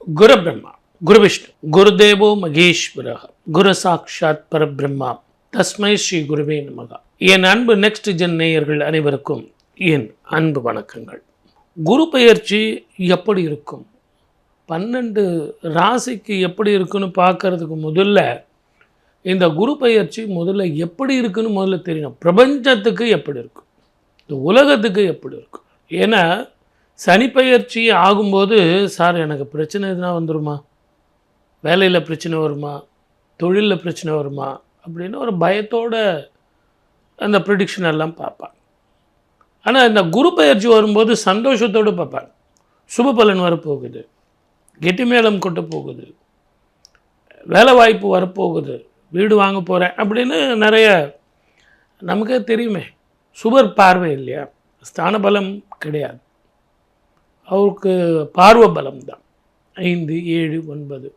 குரு பிரம்மா, குரு விஷ்ணு, குருதேவோ மகேஸ்வரः, குரு சாட்சாத் பரபிரம்மா, தஸ்மை ஸ்ரீ குருவே நமக. என் அன்பு நெக்ஸ்ட் ஜென் நேயர்கள் அனைவருக்கும் என் அன்பு வணக்கங்கள். குரு பெயர்ச்சி எப்படி இருக்கும், 12 ராசிக்கு எப்படி இருக்குன்னு பார்க்கறதுக்கு முதல்ல இந்த குரு பெயர்ச்சி முதல்ல எப்படி இருக்குன்னு முதல்ல தெரியணும். பிரபஞ்சத்துக்கு எப்படி இருக்கும், இந்த உலகத்துக்கு எப்படி இருக்கும். ஏன்னா சனி பெயர்ச்சி ஆகும்போது, சார் எனக்கு பிரச்சனை எதுனா வந்துடுமா, வேலையில் பிரச்சனை வருமா, தொழிலில் பிரச்சனை வருமா அப்படின்னு ஒரு பயத்தோட அந்த ப்ரிடிக்ஷன் எல்லாம் பார்ப்பாங்க. ஆனால் இந்த குரு பெயர்ச்சி வரும்போது சந்தோஷத்தோடு பார்ப்பாங்க. சுப பலன் வரப்போகுது, கெட்டி மேளம் கொட்ட போகுது, வேலை வாய்ப்பு வரப்போகுது, வீடு வாங்க போகிறேன் அப்படின்னு நிறைய நமக்கே தெரியுமே. சுபர் பார்வை இல்லையா, ஸ்தான பலம் கிடையாது, அவருக்கு பார்வை பலம் தான் 5, 7, 9.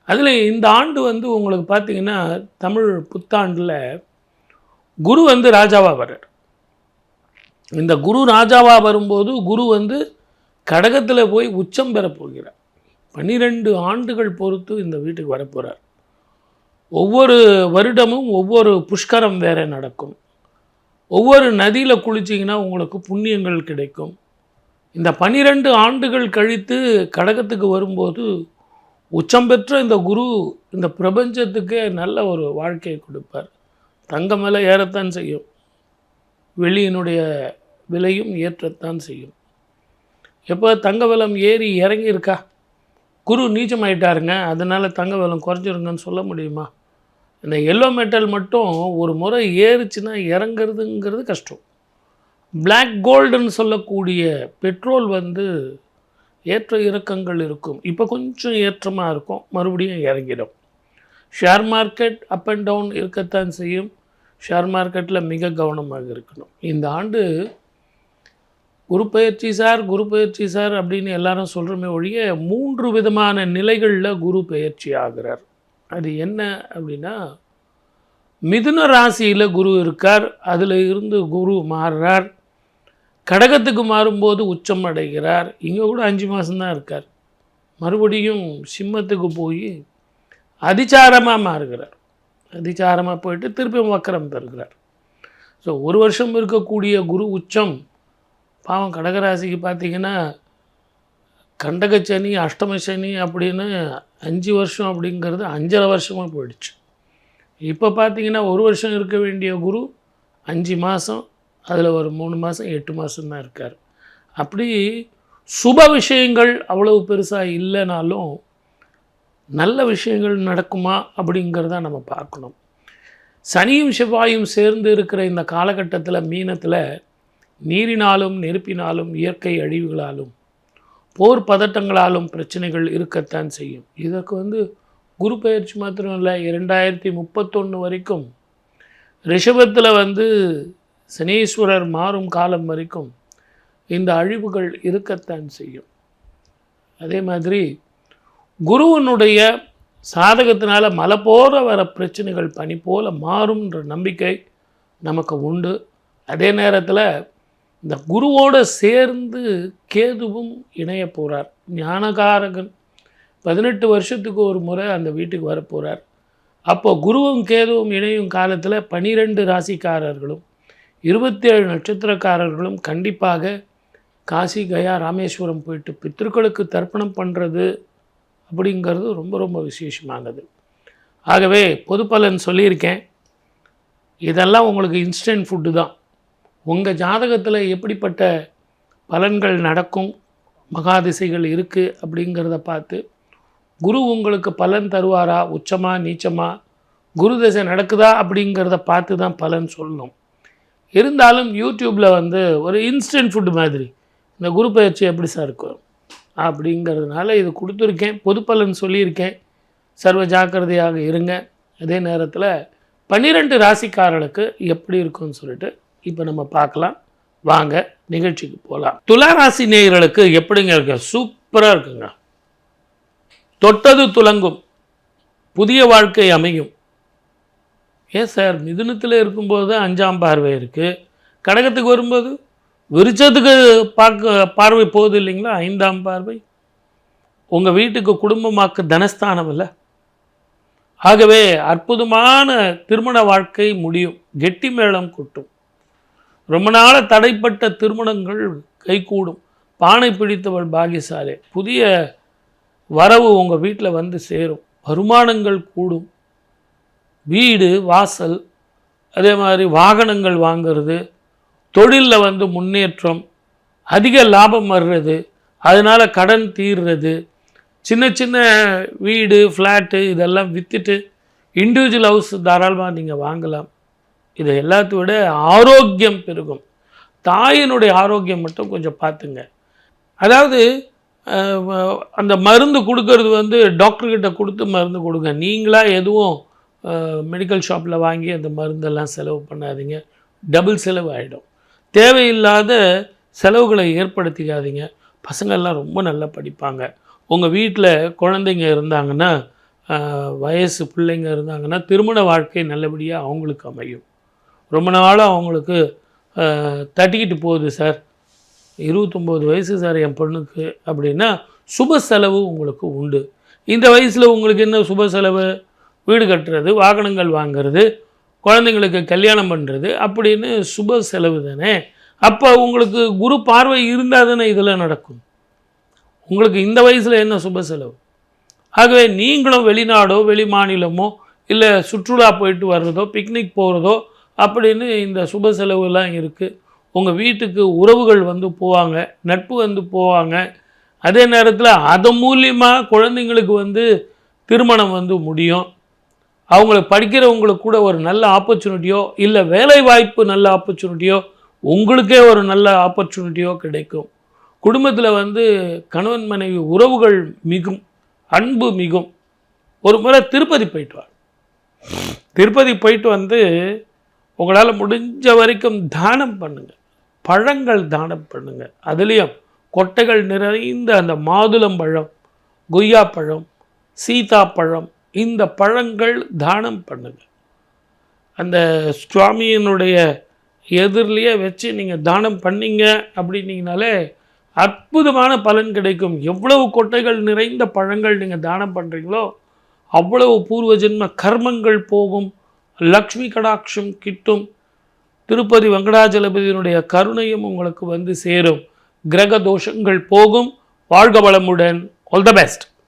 அதில் இந்த ஆண்டு உங்களுக்கு பார்த்திங்கன்னா தமிழ் புத்தாண்டில் குரு ராஜாவாக வர்றார். இந்த குரு ராஜாவாக வரும்போது குரு கடகத்தில் போய் உச்சம் பெற போகிறார். 12 ஆண்டுகள் பொறுத்து இந்த வீட்டுக்கு வரப்போகிறார். ஒவ்வொரு வருடமும் ஒவ்வொரு புஷ்கரம் வேற நடக்கும். ஒவ்வொரு நதியில் குளிச்சிங்கன்னா உங்களுக்கு புண்ணியங்கள் கிடைக்கும். இந்த 12 ஆண்டுகள் கழித்து கடகத்துக்கு வரும்போது உச்சம் பெற்ற இந்த குரு இந்த பிரபஞ்சத்துக்கே நல்ல ஒரு வாழ்க்கையை கொடுப்பார். தங்கம் விலை ஏறத்தான் செய்யும், வெளியினுடைய விலையும் ஏற்றத்தான் செய்யும். எப்போ தங்க விலம் ஏறி இறங்கியிருக்கா, குரு நீச்சமாயிட்டாருங்க அதனால் தங்க விலம் குறைஞ்சிருங்கன்னு சொல்ல முடியுமா? இந்த எல்லோ மெட்டல் மட்டும் ஒரு முறை ஏறுச்சுன்னா இறங்கிறதுங்கிறது கஷ்டம். பிளாக் கோல்டுன்னு சொல்லக்கூடிய பெட்ரோல் ஏற்ற இறக்கங்கள் இருக்கும். இப்போ கொஞ்சம் ஏற்றமாக இருக்கும், மறுபடியும் இறங்கிடும். Share market up and down இருக்கத்தான் செய்யும். ஷேர் மார்க்கெட்டில் மிக கவனமாக இருக்கணும். இந்த ஆண்டு குரு பயிற்சி சார் அப்படின்னு எல்லாரும் சொல்கிறோமே ஒழிய 3 விதமான நிலைகளில் குரு பயிற்சி ஆகிறார். அது என்ன அப்படின்னா, மிதுன ராசியில் குரு இருக்கார், அதில் இருந்து குரு மாறுறார். கடகத்துக்கு மாறும்போது உச்சம் அடைகிறார். இங்கே கூட 5 மாதம்தான் இருக்கார். மறுபடியும் சிம்மத்துக்கு போய் அதிச்சாரமாக மாறுகிறார். அதிச்சாரமாக போயிட்டு திருப்பி வக்கரம் பெறுகிறார். ஸோ 1 வருஷம் இருக்கக்கூடிய குரு உச்சம் பாவம் கடகராசிக்கு பார்த்திங்கன்னா கண்டகச்சனி, அஷ்டமசனி அப்படின்னு 5 வருஷம் அப்படிங்கிறது 5.5 வருஷமாக போயிடுச்சு. இப்போ பார்த்திங்கன்னா 1 வருஷம் இருக்க வேண்டிய குரு 5 மாதம், அதில் ஒரு 3 மாதம் 8 மாதம்தான் இருக்கார். அப்படி சுப விஷயங்கள் அவ்வளவு பெருசாக இல்லைனாலும் நல்ல விஷயங்கள் நடக்குமா அப்படிங்கிறத நம்ம பார்க்கணும். சனியும் செவ்வாயும் சேர்ந்து இருக்கிற இந்த காலகட்டத்தில் மீனத்தில் நீரினாலும் நெருப்பினாலும் இயற்கை அழிவுகளாலும் போர் பதட்டங்களாலும் பிரச்சனைகள் இருக்கத்தான் செய்யும். இதற்கு குரு பயிற்சி மாத்திரம் இல்லை, 2031 வரைக்கும் ரிஷபத்தில் சனீஸ்வரர் மாறும் காலம் வரைக்கும் இந்த அழிவுகள் இருக்கத்தான் செய்யும். அதே மாதிரி குருவனுடைய சாதகத்தினால மலை போல வர பிரச்சனைகள் பனி போல மாறும்ன்ற நம்பிக்கை நமக்கு உண்டு. அதே நேரத்தில் இந்த குருவோடு சேர்ந்து கேதுவும் இணைய போகிறார். ஞானகாரகன் 18 வருஷத்துக்கு ஒரு முறை அந்த வீட்டுக்கு வரப்போகிறார். அப்போ குருவும் கேதுவும் இணையும் காலத்தில் 12 ராசிக்காரர்களும் 27 நட்சத்திரக்காரர்களும் கண்டிப்பாக காசி, கயா, ராமேஸ்வரம் போயிட்டு பித்ருக்களுக்கு தர்ப்பணம் பண்ணுறது அப்படிங்கிறது ரொம்ப ரொம்ப விசேஷமானது. ஆகவே பொது பலன் சொல்லியிருக்கேன். இதெல்லாம் உங்களுக்கு இன்ஸ்டன்ட் ஃபுட்டு தான். உங்கள் ஜாதகத்தில் எப்படிப்பட்ட பலன்கள் நடக்கும், மகாதிசைகள் இருக்குது அப்படிங்கிறத பார்த்து குரு உங்களுக்கு பலன் தருவாரா, உச்சமா நீச்சமா, குரு தசை நடக்குதா அப்படிங்கிறத பார்த்து தான் பலன் சொல்லணும். இருந்தாலும் யூடியூப்பில் ஒரு இன்ஸ்டன்ட் ஃபுட்டு மாதிரி இந்த குரு பயிற்சி எப்படி சார் இருக்கும் அப்படிங்கிறதுனால இது கொடுத்துருக்கேன். பொது பலன் சொல்லியிருக்கேன். சர்வ ஜாக்கிரதையாக இருங்க. அதே நேரத்தில் 12 ராசிக்காரர்களுக்கு எப்படி இருக்குன்னு சொல்லிட்டு இப்போ நம்ம பார்க்கலாம். வாங்க நிகழ்ச்சிக்கு போகலாம். துலா ராசி நேயர்களுக்கு எப்படிங்க இருக்கு? சூப்பராக இருக்குங்க. தொட்டது துலங்கும், புதிய வாழ்க்கை அமையும். ஏன் சார், மிதுனத்தில் இருக்கும்போது 5ஆம் பார்வை இருக்குது, கடகத்துக்கு வரும்போது விருச்சத்துக்கு பார்வை போகுது இல்லைங்களா, 5ஆம் பார்வை. உங்கள் வீட்டுக்கு குடும்பமாக்கு தனஸ்தானம் இல்லை. ஆகவே அற்புதமான திருமண வாழ்க்கை முடியும். கெட்டி மேளம் கொட்டும். ரொம்ப நாள தடைப்பட்ட திருமணங்கள் கைகூடும். பானை பிடித்தவள் பாகியசாலி. புதிய வரவு உங்கள் வீட்டில் வந்து சேரும். வருமானங்கள் கூடும். வீடு வாசல், அதே மாதிரி வாகனங்கள் வாங்கிறது, தொழிலில் வந்து முன்னேற்றம், அதிக லாபம் வர்றது, அதனால் கடன் தீர்றது, சின்ன சின்ன வீடு ஃப்ளாட்டு இதெல்லாம் விற்றுட்டு இண்டிவிஜுவல் ஹவுஸ் தாராளமாக நீங்கள் வாங்கலாம். இதை எல்லாத்தையும் விட ஆரோக்கியம் பெருகும். தாயினுடைய ஆரோக்கியம் மட்டும் கொஞ்சம் பார்த்துங்க. அதாவது அந்த மருந்து கொடுக்கறது வந்து டாக்டர்கிட்ட கொடுத்து மருந்து கொடுங்க. நீங்களாக எதுவும் மெடிக்கல் ஷாப்பில் வாங்கி அந்த மருந்தெல்லாம் செலவு பண்ணாதீங்க. டபுள் செலவு ஆகிடும். தேவையில்லாத செலவுகளை ஏற்படுத்திக்காதீங்க. பசங்கள்லாம் ரொம்ப நல்லா படிப்பாங்க. உங்கள் வீட்டில் குழந்தைங்க இருந்தாங்கன்னா, வயசு பிள்ளைங்க இருந்தாங்கன்னா, திருமண வாழ்க்கை நல்லபடியாக அவங்களுக்கு அமையும். ரொம்ப நாளாக அவங்களுக்கு தட்டிக்கிட்டு போகுது சார், 29 வயசு சார் என் பொண்ணுக்கு அப்படின்னா, சுப செலவு உங்களுக்கு உண்டு. இந்த வயசில் உங்களுக்கு என்ன சுப செலவு? வீடு கட்டுறது, வாகனங்கள் வாங்கிறது, குழந்தைங்களுக்கு கல்யாணம் பண்ணுறது அப்படின்னு சுப செலவு தானே. அப்போ உங்களுக்கு குரு பார்வை இருந்தால் தானே இதெல்லாம் நடக்கும். உங்களுக்கு இந்த வயசில் என்ன சுப செலவு? ஆகவே நீங்களும் வெளிநாடோ வெளி மாநிலமோ இல்லை சுற்றுலா போயிட்டு வர்றதோ பிக்னிக் போகிறதோ அப்படின்னு இந்த சுப செலவுலாம் இருக்குது. உங்கள் வீட்டுக்கு உறவுகள் வந்து போவாங்க, நட்பு வந்து போவாங்க. அதே நேரத்தில் அதன் மூலியமாக குழந்தைங்களுக்கு வந்து திருமணம் வந்து முடியும். அவங்களுக்கு படிக்கிறவங்களுக்கு கூட ஒரு நல்ல ஆப்பர்ச்சுனிட்டியோ இல்லை வேலை வாய்ப்பு நல்ல ஆப்பர்ச்சுனிட்டியோ உங்களுக்கே ஒரு நல்ல ஆப்பர்ச்சுனிட்டியோ கிடைக்கும். குடும்பத்தில் வந்து கணவன் மனைவி உறவுகள் மிகும், அன்பு மிகும். ஒரு முறை திருப்பதி போயிட்டு வாங்க. திருப்பதி போயிட்டு வந்து உங்களால் முடிஞ்ச வரைக்கும் தானம் பண்ணுங்கள். பழங்கள் தானம் பண்ணுங்கள். அதுலேயும் கொட்டைகள் நிறைந்த அந்த மாதுளம்பழம், கொய்யாப்பழம், சீதாப்பழம், இந்த பழங்கள் தானம் பண்ணுங்கள். அந்த சுவாமியினுடைய எதிரிலேயே வச்சு நீங்கள் தானம் பண்ணீங்க அப்படின்னீங்கனாலே அற்புதமான பலன் கிடைக்கும். எவ்வளவு கொட்டைகள் நிறைந்த பழங்கள் நீங்கள் தானம் பண்ணுறீங்களோ அவ்வளவு பூர்வ ஜென்ம கர்மங்கள் போகும், லக்ஷ்மி கடாட்சம் கிட்டும், திருப்பதி வெங்கடாஜலபதியினுடைய கருணையும் உங்களுக்கு வந்து சேரும், கிரக தோஷங்கள் போகும். வாழ்க வளமுடன். All the best.